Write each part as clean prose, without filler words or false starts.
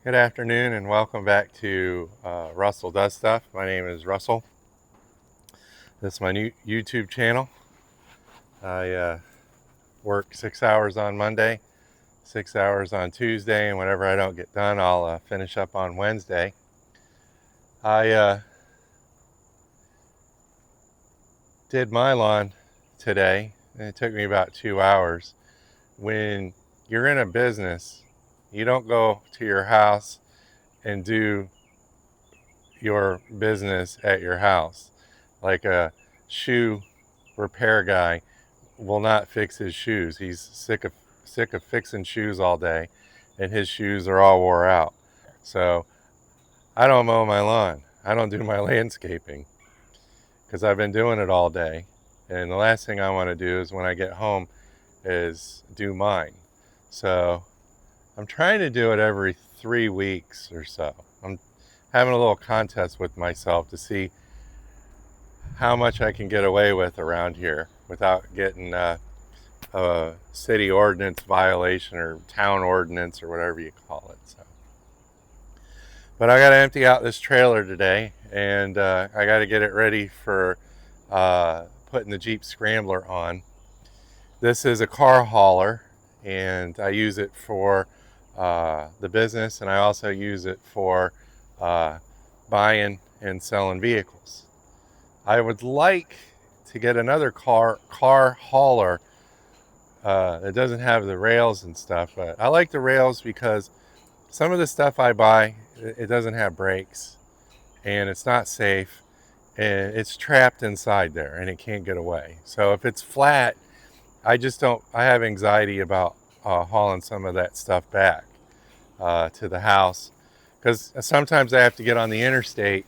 Good afternoon and welcome back to Russell Does Stuff. My name is Russell. This is my new YouTube channel. I work 6 hours on Monday, 6 hours on Tuesday, and whatever I don't get done, I'll finish up on Wednesday. I did my lawn today, and it took me about 2 hours. When you're in a business, you don't go to your house and do your business at your house. Like a shoe repair guy will not fix his shoes. He's sick of fixing shoes all day, and his shoes are all wore out. So I don't mow my lawn. I don't do my landscaping because I've been doing it all day. And the last thing I want to do is when I get home is do mine. So I'm trying to do it every 3 weeks or so. I'm having a little contest with myself to see how much I can get away with around here without getting a city ordinance violation or town ordinance or whatever you call it. So, but I got to empty out this trailer today, and I got to get it ready for putting the Jeep Scrambler on. This is a car hauler, and I use it for the business, and I also use it for buying and selling vehicles. I would like to get another car hauler that doesn't have the rails and stuff, but I like the rails because some of the stuff I buy, it doesn't have brakes, and it's not safe, and it's trapped inside there, and it can't get away. So if it's flat, I have anxiety about hauling some of that stuff back to the house, because sometimes I have to get on the interstate,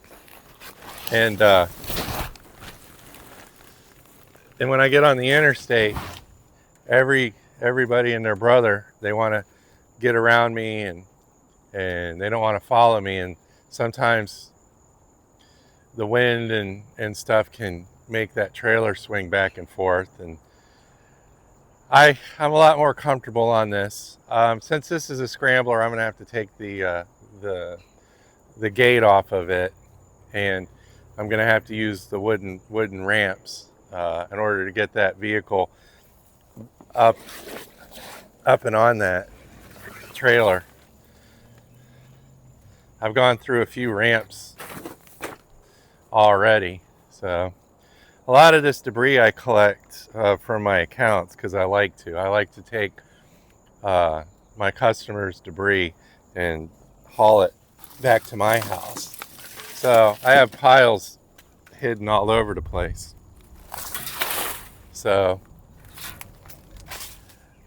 and when I get on the interstate, everybody and their brother, they want to get around me, and they don't want to follow me, and sometimes the wind and stuff can make that trailer swing back and forth, and I'm a lot more comfortable on this. Since this is a scrambler, I'm gonna have to take the gate off of it, and I'm gonna have to use the wooden ramps in order to get that vehicle up and on that trailer. I've gone through a few ramps already, so a lot of this debris I collect from my accounts because I like to take my customers' debris and haul it back to my house. So I have piles hidden all over the place, so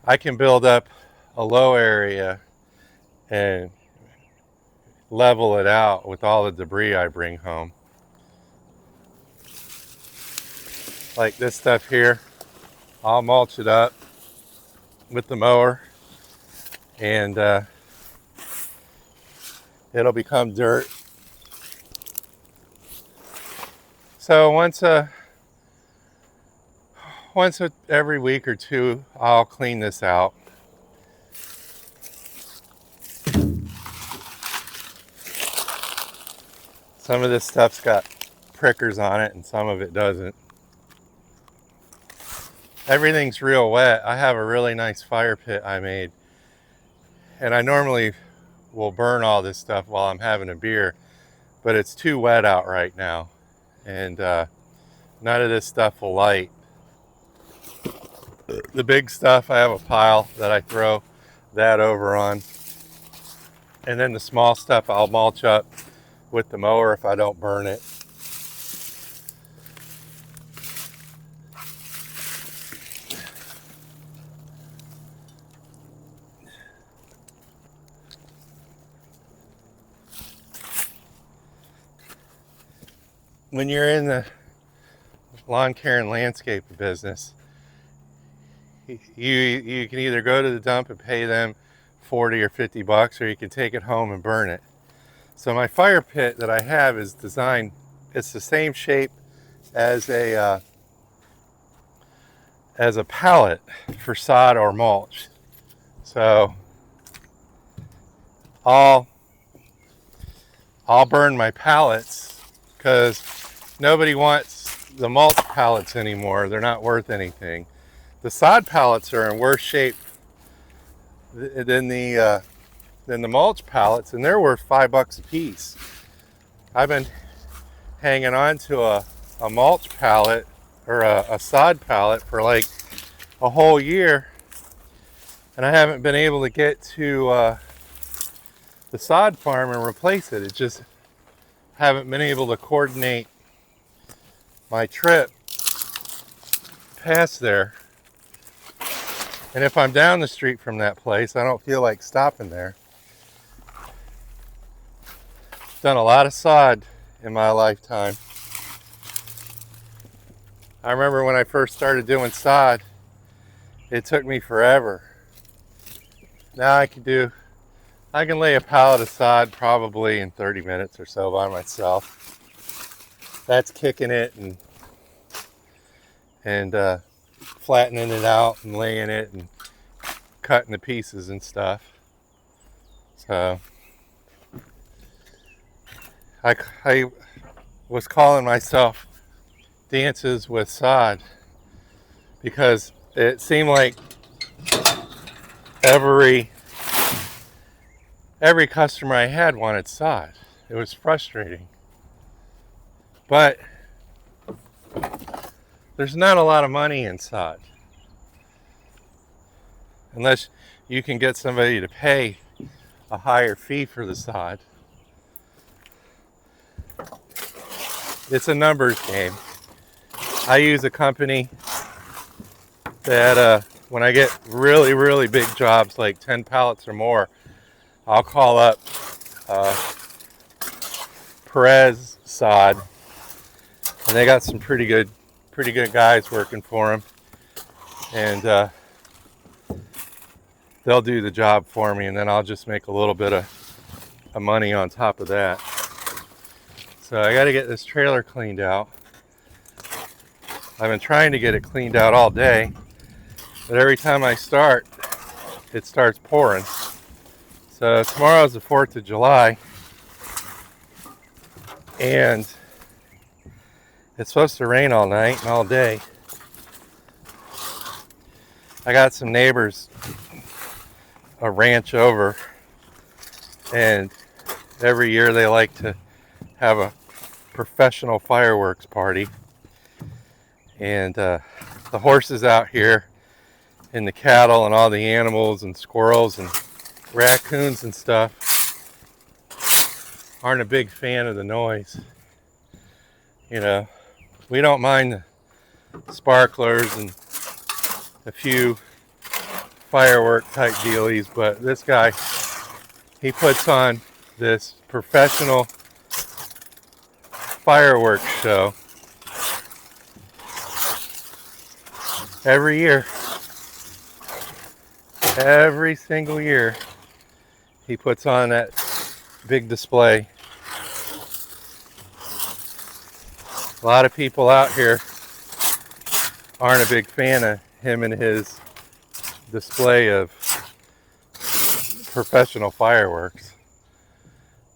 I can build up a low area and level it out with all the debris I bring home. Like this stuff here, I'll mulch it up with the mower, and it'll become dirt. So once every week or two, I'll clean this out. Some of this stuff's got prickers on it and some of it doesn't. Everything's real wet. I have a really nice fire pit I made, and I normally will burn all this stuff while I'm having a beer, but it's too wet out right now, and none of this stuff will light. The big stuff, I have a pile that I throw that over on, and then the small stuff I'll mulch up with the mower if I don't burn it. When you're in the lawn care and landscape business, you can either go to the dump and pay them 40 or 50 bucks, or you can take it home and burn it. So my fire pit that I have is designed, it's the same shape as a pallet for sod or mulch. So I'll I'll burn my pallets because nobody wants the mulch pallets anymore. They're not worth anything. The sod pallets are in worse shape than the mulch pallets, and they're worth $5 a piece. I've been hanging on to a mulch pallet or a sod pallet for like a whole year, and I haven't been able to get to the sod farm and replace it. It just haven't been able to coordinate my trip past there. And if I'm down the street from that place, I don't feel like stopping there. Done a lot of sod in my lifetime. I remember when I first started doing sod, it took me forever. Now I can lay a pallet of sod probably in 30 minutes or so by myself. That's kicking it and flattening it out and laying it and cutting the pieces and stuff. So I was calling myself Dances with Sod because it seemed like every customer I had wanted sod. It was frustrating. But there's not a lot of money in sod. Unless you can get somebody to pay a higher fee for the sod. It's a numbers game. I use a company that when I get really, really big jobs, like 10 pallets or more, I'll call up Perez Sod, and they got some pretty good guys working for them, and they'll do the job for me, and then I'll just make a little bit of money on top of that. So I got to get this trailer cleaned out. I've been trying to get it cleaned out all day, but every time I start, it starts pouring. So tomorrow's the 4th of July, and it's supposed to rain all night and all day. I got some neighbors a ranch over, and every year they like to have a professional fireworks party, and the horses out here and the cattle and all the animals and squirrels and raccoons and stuff aren't a big fan of the noise. You know, we don't mind the sparklers and a few firework type dealies, but this guy, he puts on this professional fireworks show every year. Every single year he puts on that big display. A lot of people out here aren't a big fan of him and his display of professional fireworks,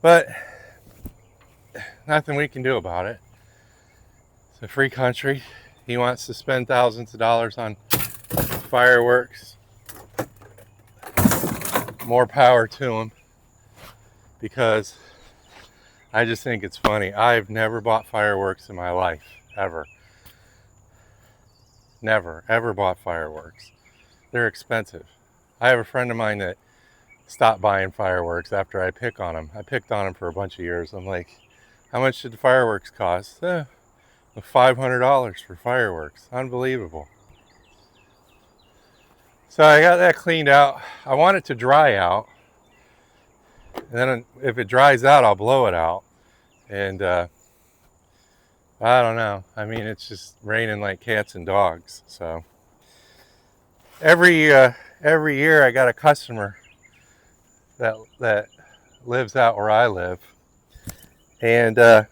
but nothing we can do about it. It's a free country. He wants to spend thousands of dollars on fireworks. More power to him, because I just think it's funny. I've never bought fireworks in my life, ever. Never, ever bought fireworks. They're expensive. I have a friend of mine that stopped buying fireworks after I pick on him. I picked on him for a bunch of years. I'm like, how much did the fireworks cost? $500 for fireworks. Unbelievable. So I got that cleaned out. I want it to dry out. And then if it dries out, I'll blow it out. And I don't know. I mean, it's just raining like cats and dogs. So every year I got a customer that lives out where I live. And I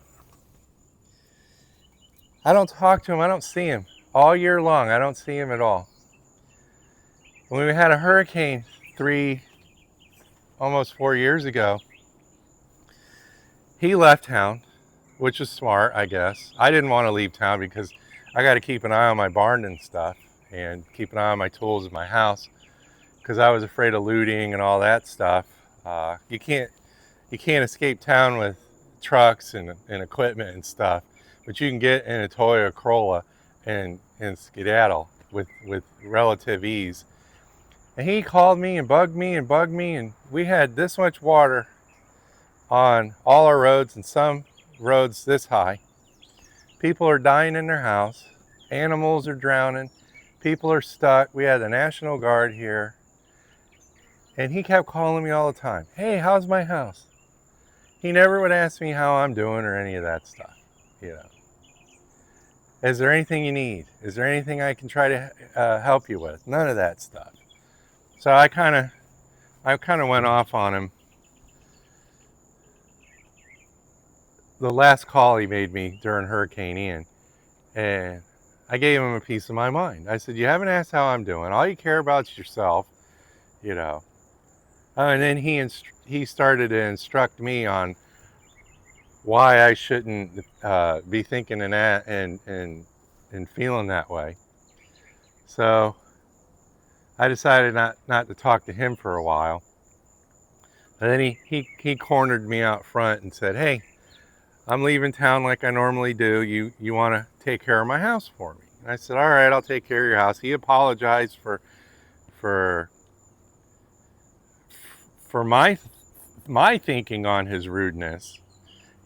don't talk to him. I don't see him. All year long, I don't see him at all. When we had a hurricane almost 4 years ago, he left town, which is smart, I guess. I didn't want to leave town because I got to keep an eye on my barn and stuff and keep an eye on my tools in my house because I was afraid of looting and all that stuff. You can't escape town with trucks and equipment and stuff, but you can get in a Toyota Corolla and skedaddle with relative ease. And he called me and bugged me and bugged me, and we had this much water on all our roads, and some roads this high. People are dying in their house. Animals are drowning. People are stuck. We had the National Guard here. And he kept calling me all the time. Hey, how's my house? He never would ask me how I'm doing or any of that stuff. You know, is there anything you need? Is there anything I can try to help you with? None of that stuff. So I kind of went off on him. The last call he made me during Hurricane Ian, and I gave him a piece of my mind. I said, you haven't asked how I'm doing. All you care about is yourself, you know. And then he started to instruct me on why I shouldn't be thinking and feeling that way. So I decided not to talk to him for a while. And then he cornered me out front and said, hey, I'm leaving town like I normally do. You want to take care of my house for me? And I said, all right, I'll take care of your house. He apologized for my thinking on his rudeness.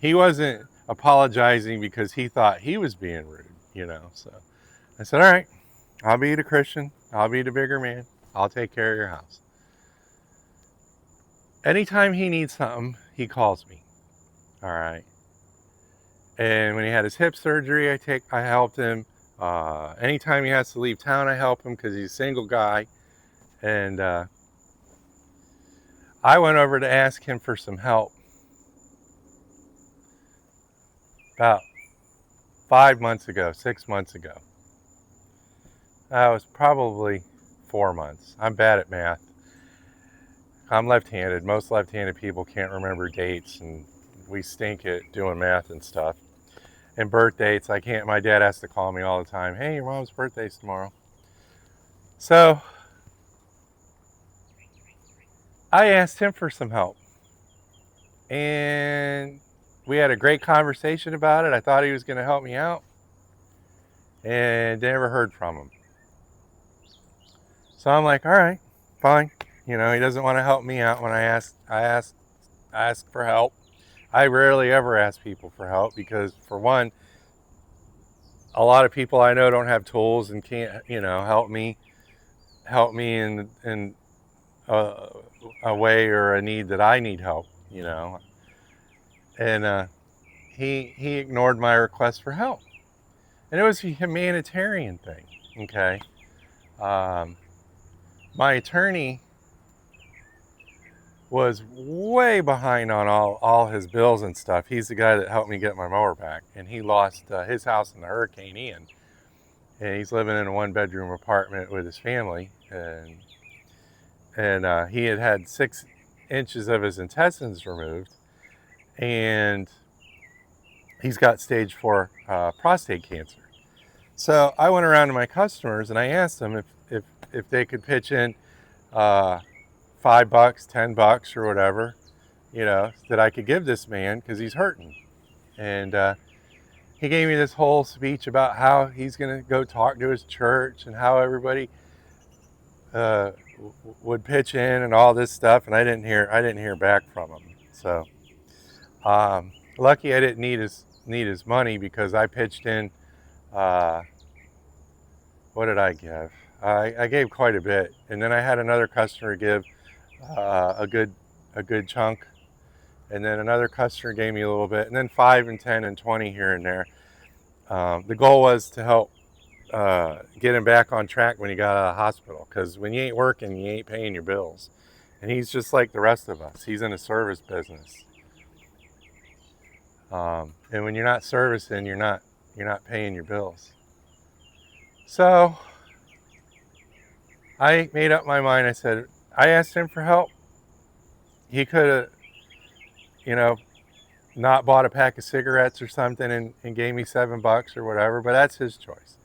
He wasn't apologizing because he thought he was being rude, you know. So I said, all right, I'll be the Christian. I'll be the bigger man. I'll take care of your house. Anytime he needs something, he calls me. All right. And when he had his hip surgery, I helped him. Anytime he has to leave town, I help him because he's a single guy. And I went over to ask him for some help about 5 months ago, 6 months ago. That was probably 4 months. I'm bad at math. I'm left-handed. Most left-handed people can't remember dates, and we stink at doing math and stuff. And birth dates, I can't. My dad has to call me all the time. Hey, your mom's birthday's tomorrow. So I asked him for some help, and we had a great conversation about it. I thought he was going to help me out, and never heard from him. So I'm like, all right, fine. You know, he doesn't want to help me out when I ask for help. I rarely ever ask people for help because, for one, a lot of people I know don't have tools and can't, you know, help me in a way or a need that I need help, you know. And he ignored my request for help, and it was a humanitarian thing. Okay, my attorney was way behind on all his bills and stuff. He's the guy that helped me get my mower back, and he lost his house in the Hurricane Ian, and he's living in a 1-bedroom apartment with his family, and he had 6 inches of his intestines removed, and he's got stage 4 prostate cancer. So I went around to my customers and I asked them if they could pitch in $5, $10 or whatever, you know, that I could give this man because he's hurting. And he gave me this whole speech about how he's going to go talk to his church and how everybody would pitch in and all this stuff. And I didn't hear back from him. So lucky I didn't need his money because I pitched in. What did I give? I gave quite a bit, and then I had another customer give a good chunk, and then another customer gave me a little bit, and then 5 and 10 and 20 here and there. The goal was to help get him back on track when he got out of the hospital, because when you ain't working, you ain't paying your bills, and he's just like the rest of us. He's in a service business, and when you're not servicing, you're not paying your bills. So I made up my mind. I said, I asked him for help. He could have, you know, not bought a pack of cigarettes or something and gave me $7 or whatever, but that's his choice.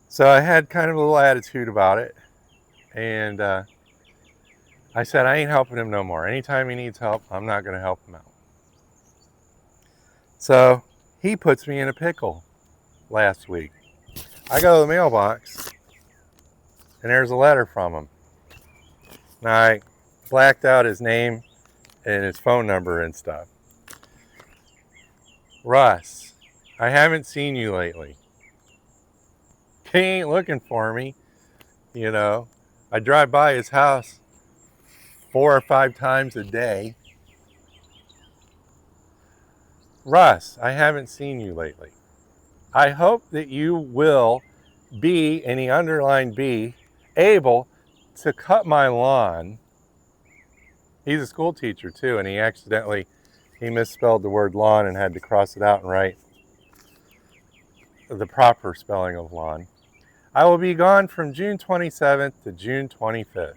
So I had kind of a little attitude about it, and I said, I ain't helping him no more. Anytime he needs help, I'm not going to help him out. So he puts me in a pickle last week. I go to the mailbox, and there's a letter from him. Now, I blacked out his name and his phone number and stuff. Russ, I haven't seen you lately. He ain't looking for me, you know. I drive by his house 4 or 5 times a day. Russ, I haven't seen you lately. I hope that you will be, and he underlined B, able to cut my lawn. He's a school teacher too, and he misspelled the word lawn and had to cross it out and write the proper spelling of lawn. I will be gone from June 27th to June 25th,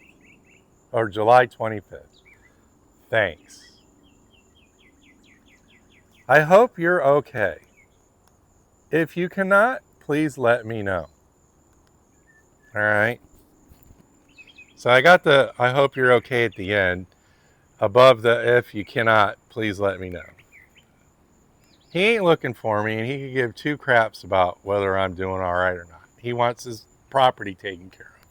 or July 25th. Thanks. I hope you're okay. If you cannot, please let me know. All right. So I got the I hope you're okay at the end. Above the if you cannot, please let me know. He ain't looking for me, and he could give 2 craps about whether I'm doing all right or not. He wants his property taken care of.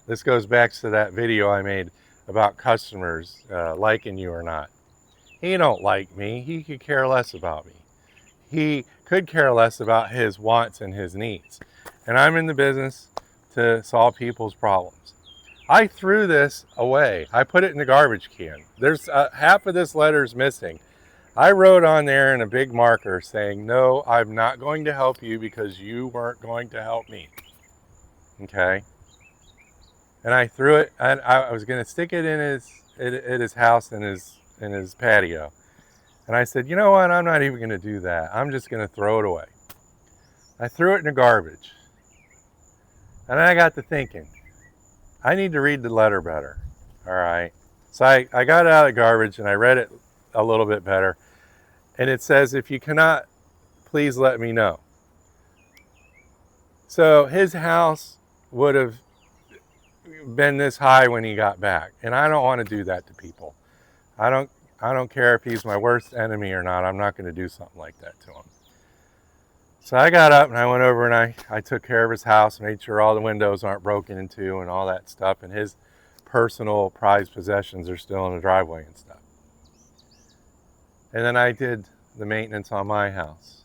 This goes back to that video I made about customers liking you or not. He don't like me. He could care less about me. He could care less about his wants and his needs. And I'm in the business to solve people's problems. I threw this away. I put it in the garbage can. There's half of this letter is missing. I wrote on there in a big marker saying, no, I'm not going to help you because you weren't going to help me. Okay? And I threw it, and I was going to stick it in his house in his patio. And I said, you know what, I'm not even going to do that. I'm just going to throw it away. I threw it in the garbage. And then I got to thinking, I need to read the letter better. All right. So I got it out of the garbage and I read it a little bit better. And it says, if you cannot, please let me know. So his house would have been this high when he got back. And I don't want to do that to people. I don't care if he's my worst enemy or not. I'm not going to do something like that to him. So I got up and I went over and I took care of his house, made sure all the windows aren't broken into and all that stuff. And his personal prized possessions are still in the driveway and stuff. And then I did the maintenance on my house.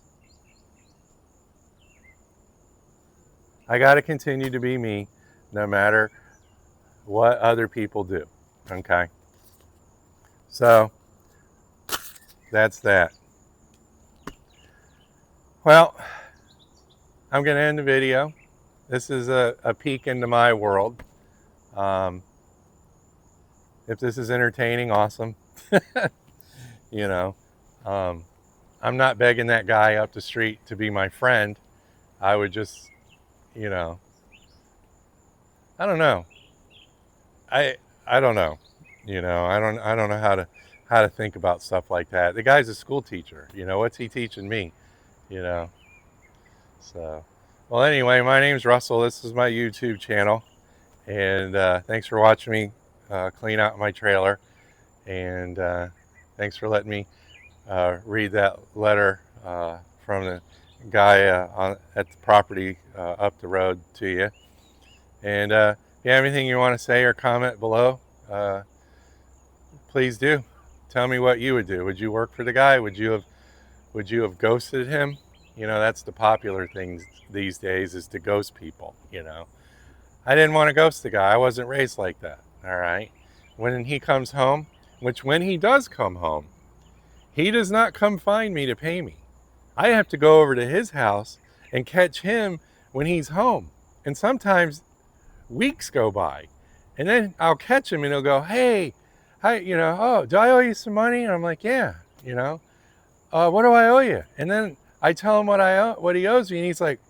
I got to continue to be me no matter what other people do. Okay? So that's that. Well, I'm going to end the video. This is a peek into my world. If this is entertaining, awesome. You know, I'm not begging that guy up the street to be my friend. I would just, you know, I don't know. I don't know. You know, I don't know how to think about stuff like that. The guy's a school teacher. You know, what's he teaching me? You know. So, well, anyway, my name's Russell. This is my YouTube channel, and thanks for watching me clean out my trailer, and thanks for letting me read that letter from the guy at the property up the road to you. And if you have anything you want to say or comment below, please do. Tell me what you would do. Would you work for the guy? Would you have ghosted him? You know, that's the popular thing these days, is to ghost people, you know. I didn't want to ghost the guy. I wasn't raised like that, all right? When he comes home, which when he does come home, he does not come find me to pay me. I have to go over to his house and catch him when he's home. And sometimes weeks go by. And then I'll catch him and he'll go, hey, hi, you know, oh, do I owe you some money? And I'm like, yeah, you know, what do I owe you? And then I tell him what he owes me, and he's like,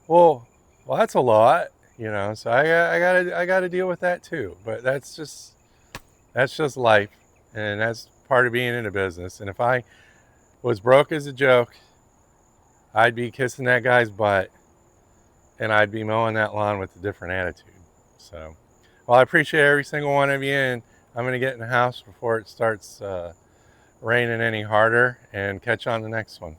well, that's a lot, you know. So I got to deal with that too. But that's just life, and that's part part of being in a business. And if I was broke as a joke, I'd be kissing that guy's butt and I'd be mowing that lawn with a different attitude. So, well, I appreciate every single one of you, and I'm going to get in the house before it starts raining any harder and catch you on the next one.